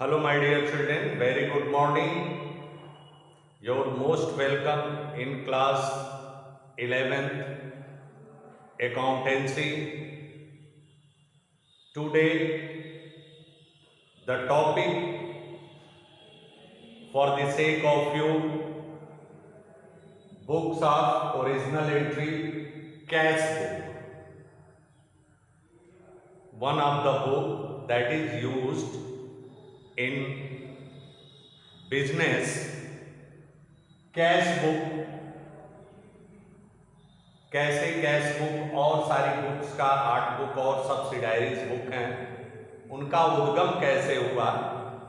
Hello, my dear children. Very good morning. You're most welcome in class 11th accountancy. Today, the topic for the sake of you, books of original entry, cash book. One of the book that is used in business, cash book, कैसे cash book और सारी books का art book और सब्सिडायरीज book हैं, उनका उद्गम कैसे हुआ,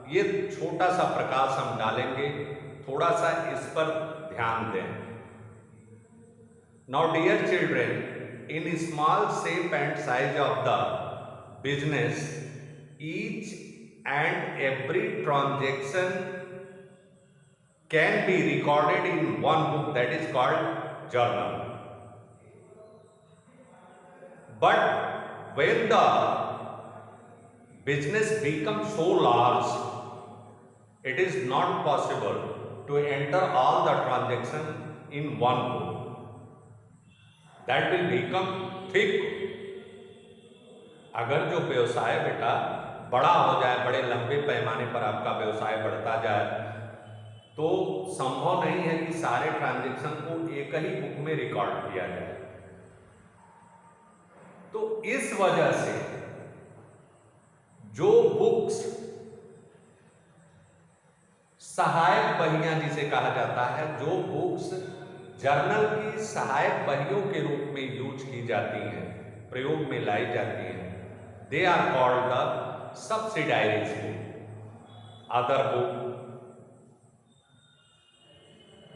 ये छोटा सा प्रकाश हम डालेंगे, थोड़ा सा इस पर ध्यान दें. Now dear children, in small shape and size of the business, each and every transaction can be recorded in one book that is called journal. But when the business becomes so large, it is not possible to enter all the transactions in one book. That will become thick. अगर जो व्यवसाय बेटा बड़ा हो जाए, बड़े लंबे पैमाने पर आपका व्यवसाय बढ़ता जाए, तो संभव नहीं है कि सारे ट्रांजैक्शन को एक ही बुक में रिकॉर्ड किया जाए. तो इस वजह से जो बुक्स सहायक बहियां जिसे कहा जाता है, जो बुक्स जर्नल की सहायक बहियों के रूप में यूज की जाती हैं, प्रयोग में लाई जाती हैं, they are called the subsidiaries book. Other book,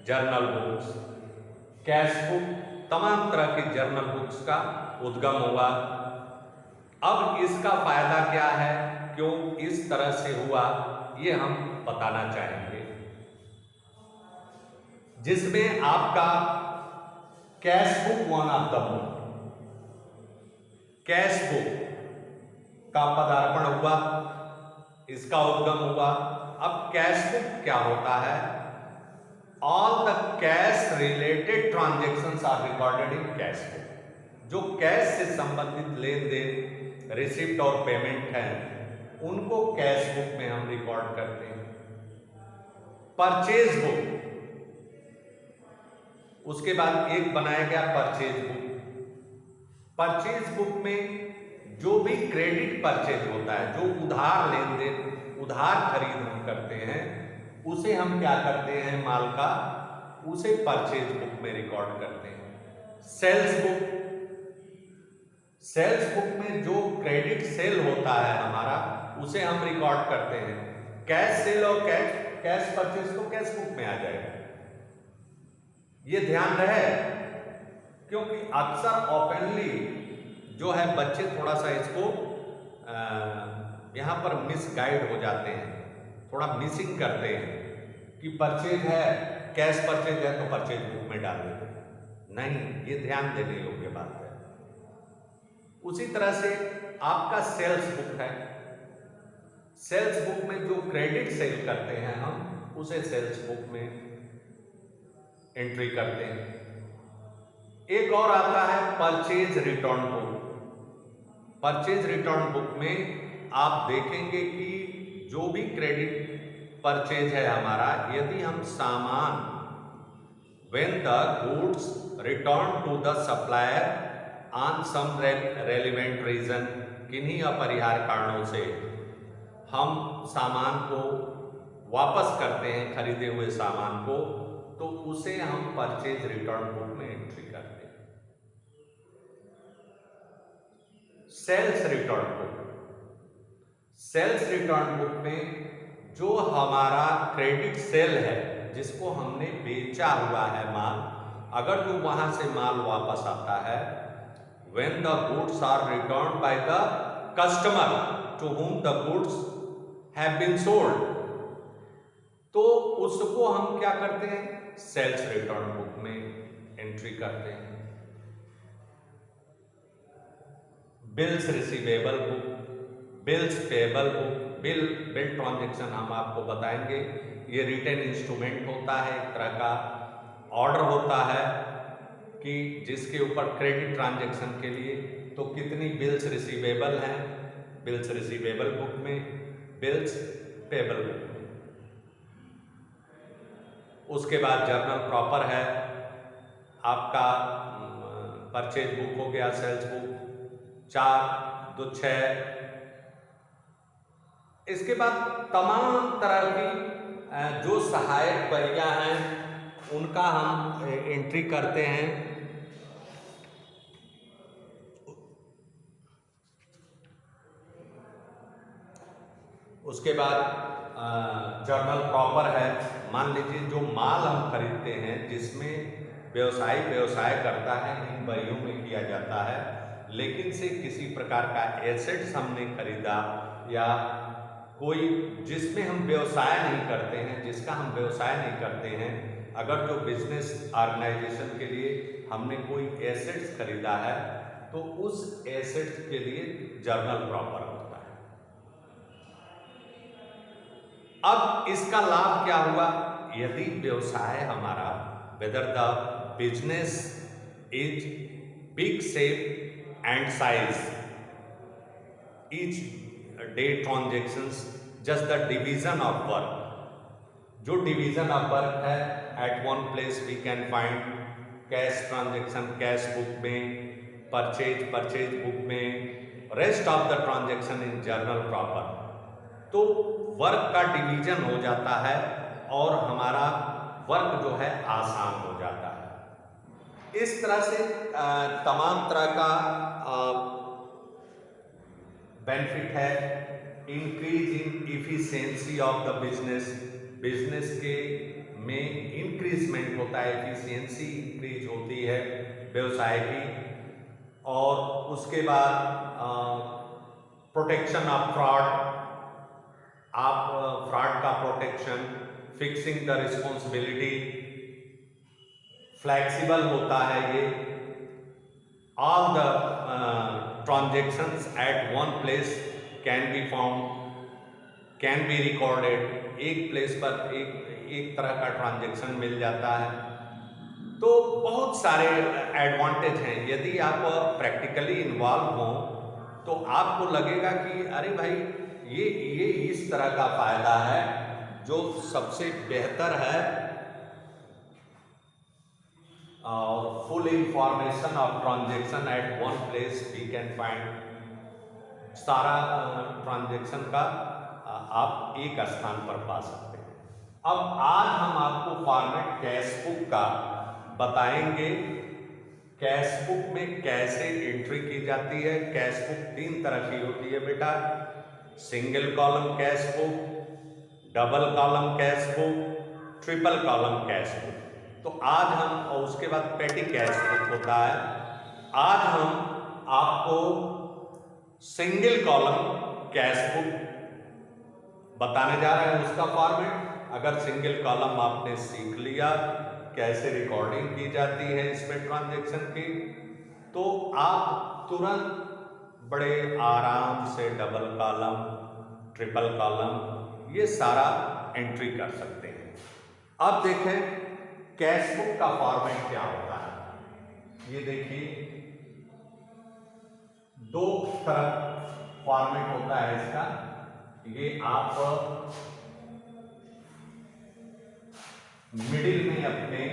journal books, cash book, तमाम तरह की जर्नल बुक्स का उद्गम हुआ. अब इसका फायदा क्या है, क्यों इस तरह से हुआ, ये हम बताना चाहेंगे. जिसमें आपका cash book one of the book, cash book का पदार्पण हुआ, इसका उद्गम हुआ. अब कैश बुक क्या होता है? All the cash related transactions are recorded in cash book. जो कैश से संबंधित लेन देन, रिसिप्ट और पेमेंट है, उनको कैश बुक में हम रिकॉर्ड करते हैं. परचेज बुक, उसके बाद एक बनाया गया परचेज बुक. परचेज बुक में जो भी क्रेडिट परचेज होता है, जो उधार लेन देन, उधार खरीद हम करते हैं, उसे हम क्या करते हैं, माल का, उसे परचेज बुक में रिकॉर्ड करते हैं. सेल्स बुक, सेल्स बुक में जो क्रेडिट सेल होता है हमारा, उसे हम रिकॉर्ड करते हैं. कैश सेल और कैश परचेज तो कैश बुक में आ जाएगा. ये ध्यान रहे, क्योंकि अक्सर ओपनली जो है बच्चे थोड़ा सा इसको यहाँ पर मिसगाइड हो जाते हैं, थोड़ा मिसिंग करते हैं कि परचेज है, कैश परचेज है तो परचेज बुक में डाल देते हैं. नहीं, ये ध्यान देने योग्य बात है. उसी तरह से आपका सेल्स बुक है. सेल्स बुक में जो क्रेडिट सेल करते हैं हम, उसे सेल्स बुक में एंट्री करते हैं. एक और आता है purchase return book. Purchase return book में आप देखेंगे कि जो भी क्रेडिट परचेज है हमारा, यदि हम सामान, when the goods return to the supplier on some relevant reason, किन्हीं अपरिहार्य कारणों से हम सामान को वापस करते हैं, खरीदे हुए सामान को, तो उसे हम परचेज रिटर्न बुक में एंट्री करते हैं. Sales return book, sales return book में जो हमारा क्रेडिट सेल है, जिसको हमने बेचा हुआ है माल, अगर जो वहां से माल वापस आता है, when the goods are returned by the customer to whom the goods have been sold, तो उसको हम क्या करते हैं, सेल्स रिटर्न बुक में एंट्री करते हैं. Bills receivable book, bills payable book, bill transaction हम आपको बताएंगे। ये रिटेन इंस्ट्रूमेंट होता है, एक तरह का ऑर्डर होता है कि जिसके ऊपर क्रेडिट ट्रांजैक्शन के लिए तो कितनी बिल्स रिसीवेबल हैं, बिल्स रिसीवेबल बुक में, बिल्स पेबल बुक में। उसके बाद जर्नल प्रॉपर है आपका, परचेज बुक हो गया, सेल्स बुक 4 2 6। इसके बाद तमाम तरह की जो सहायक बरियां हैं उनका हम एंट्री करते हैं। उसके बाद जर्नल प्रॉपर है। मान लीजिए जो माल हम खरीदते हैं जिसमें व्यवसाय करता है, इन बरियों में किया जाता है, लेकिन से किसी प्रकार का एसेट्स हमने खरीदा या कोई जिसमें हम व्यवसाय नहीं करते हैं, जिसका हम व्यवसाय नहीं करते हैं, अगर जो बिजनेस ऑर्गेनाइजेशन के लिए हमने कोई एसेट्स खरीदा है तो उस एसेट्स के लिए जर्नल प्रॉपर होता है। अब इसका लाभ क्या हुआ? यदि व्यवसाय हमारा, whether the business is big shape and size, each day transactions just the division of work, जो डिवीजन ऑफ वर्क है, at one place we can find cash transaction cash book में, परचेज बुक में, rest of the transaction in journal proper. तो work का division हो जाता है और हमारा वर्क जो है आसान हो जाता है। इस तरह से तमाम तरह का बेनिफिट है। Increase in efficiency of the business, business के में इंक्रीजमेंट होता है, एफिशिएंसी इंक्रीज होती है व्यवसाय की। और उसके बाद प्रोटेक्शन ऑफ फ्रॉड, आप फ्रॉड का protection, fixing the responsibility, flexible होता है ये। All the transactions at one place can be found, can be recorded, एक प्लेस पर एक तरह का ट्रांजेक्शन मिल जाता है। तो बहुत सारे एडवांटेज हैं। यदि आप प्रैक्टिकली इन्वॉल्व हों तो आपको लगेगा कि अरे भाई ये इस तरह का फायदा है जो सबसे बेहतर है। और full information of transaction at one place we can find, सारा ट्रांजेक्शन का आप एक स्थान पर पा सकते हैं। अब आज हम आपको फॉर्मेट कैश बुक का बताएंगे। कैश बुक में कैसे एंट्री की जाती है। कैश बुक 3 तरह की होती है बेटा, single column cash book, double column cash book, triple column cash book. तो आज हम, और उसके बाद पेटी कैश बुक होता है। आज हम आपको सिंगल कॉलम कैश बुक बताने जा रहे हैं, उसका फॉर्मेट। अगर सिंगल कॉलम आपने सीख लिया कैसे रिकॉर्डिंग की जाती है इसमें ट्रांजैक्शन की, तो आप तुरंत बड़े आराम से डबल कॉलम, ट्रिपल कॉलम, ये सारा एंट्री कर सकते हैं। अब देखें कैश बुक का फॉर्मेट क्या होता है। ये देखिए 2 तरफ फॉर्मेट होता है इसका। ये आप मिडिल में अपने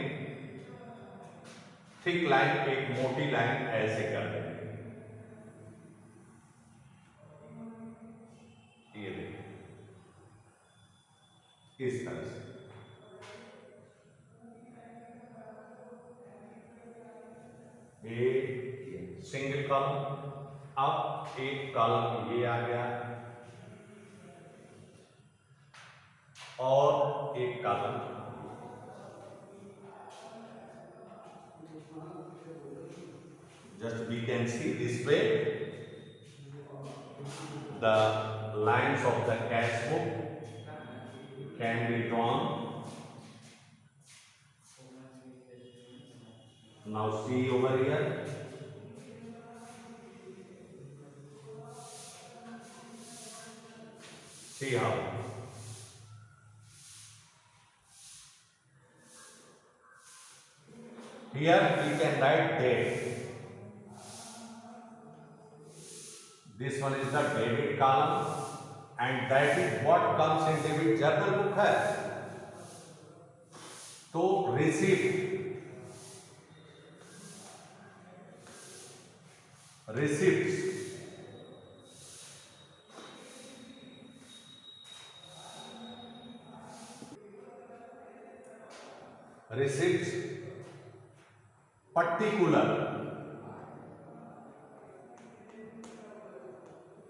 थिक लाइन, एक मोटी लाइन ऐसे कर देंगे। ये देखिए इस तरह से। ये सिंगल कॉलम, अब एक कॉलम ये आ गया और एक column, just we can see this way the lines of the cash book can be drawn. Now see over here, See how. Here we can write date. This one is the debit column, and that is what comes in debit journal book है. तो receipts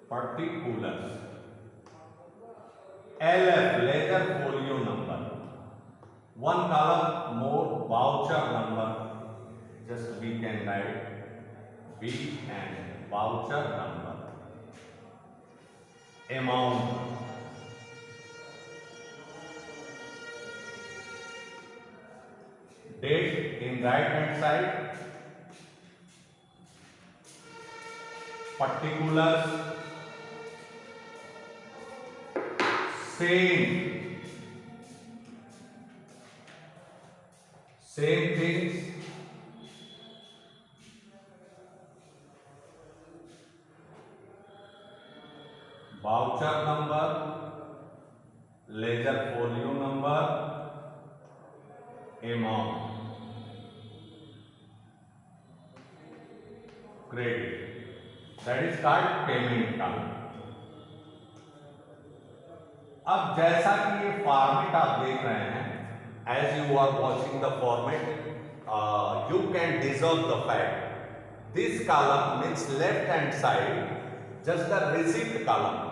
particulars, LF ledger folio number, one column more voucher number, just we can write V and voucher number, amount, date in right hand side, particulars, same things, voucher number, ledger folio number, amount, credit, that is called payment column. अब जैसा कि ये format आप देख रहे हैं, as you are watching the format, you can dissolve the fact. This column means left hand side, just the receipt column.